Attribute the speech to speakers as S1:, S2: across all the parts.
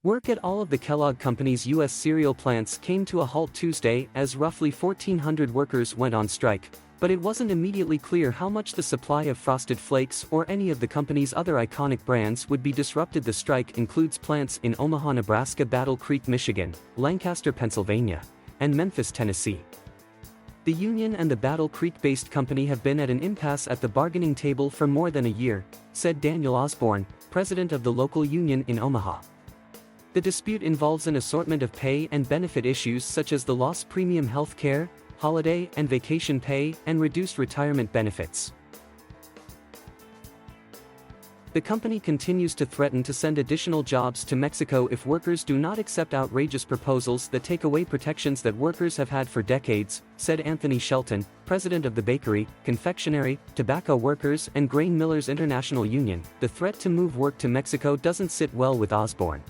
S1: Work at all of the Kellogg Company's U.S. cereal plants came to a halt Tuesday as roughly 1,400 workers went on strike, but it wasn't immediately clear how much the supply of Frosted Flakes or any of the company's other iconic brands would be disrupted. The strike includes plants in Omaha, Nebraska, Battle Creek, Michigan, Lancaster, Pennsylvania, and Memphis, Tennessee. The union and the Battle Creek-based company have been at an impasse at the bargaining table for more than a year, said Daniel Osbo, president of the local union in Omaha. The dispute involves an assortment of pay and benefit issues such as the lost premium health care, holiday and vacation pay, and reduced retirement benefits. The company continues to threaten to send additional jobs to Mexico if workers do not accept outrageous proposals that take away protections that workers have had for decades, said Anthony Shelton, president of the Bakery, Confectionery, Tobacco Workers and Grain Millers International Union. The threat to move work to Mexico doesn't sit well with Osbo.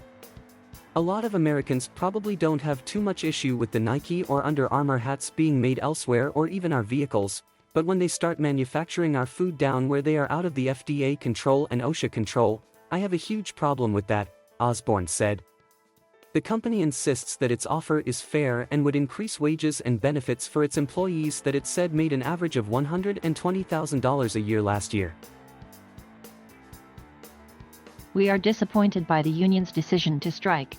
S1: A lot of Americans probably don't have too much issue with the Nike or Under Armour hats being made elsewhere or even our vehicles, but when they start manufacturing our food down where they are out of the FDA control and OSHA control, I have a huge problem with that, Osbo said. The company insists that its offer is fair and would increase wages and benefits for its employees that it said made an average of $120,000 a year last year.
S2: We are disappointed by the union's decision to strike.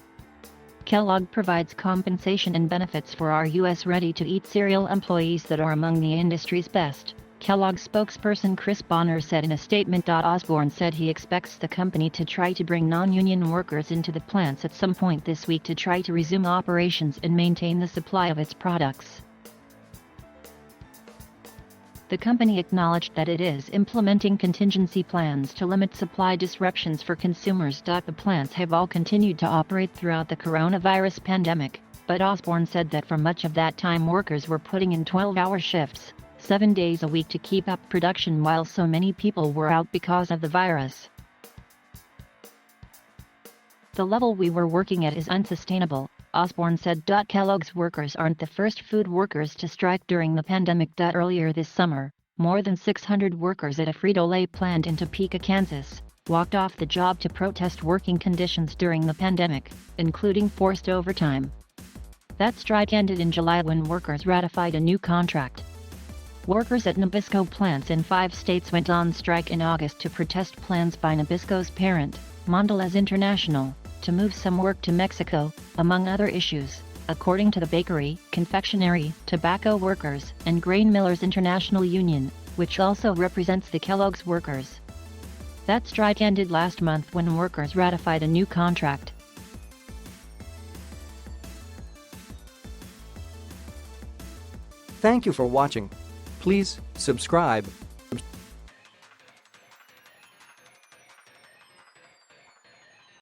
S2: Kellogg provides compensation and benefits for our U.S. ready-to-eat cereal employees that are among the industry's best, Kellogg spokesperson Chris Bonner said in a statement. Osbo said he expects the company to try to bring non-union workers into the plants at some point this week to try to resume operations and maintain the supply of its products. The company acknowledged that it is implementing contingency plans to limit supply disruptions for consumers. The plants have all continued to operate throughout the coronavirus pandemic, but Osbo said that for much of that time workers were putting in 12-hour shifts, 7 days a week to keep up production while so many people were out because of the virus. The level we were working at is unsustainable, Osbo said. Kellogg's workers aren't the first food workers to strike during the pandemic. Earlier this summer, more than 600 workers at a Frito-Lay plant in Topeka, Kansas, walked off the job to protest working conditions during the pandemic, including forced overtime. That strike ended in July when workers ratified a new contract. Workers at Nabisco plants in 5 states went on strike in August to protest plans by Nabisco's parent, Mondelez International, to move some work to Mexico, among other issues, according to the Bakery, Confectionery, Tobacco Workers, and Grain Millers International Union, which also represents the Kellogg's workers. That strike ended last month when workers ratified a new contract.
S3: Thank you for watching. Please subscribe.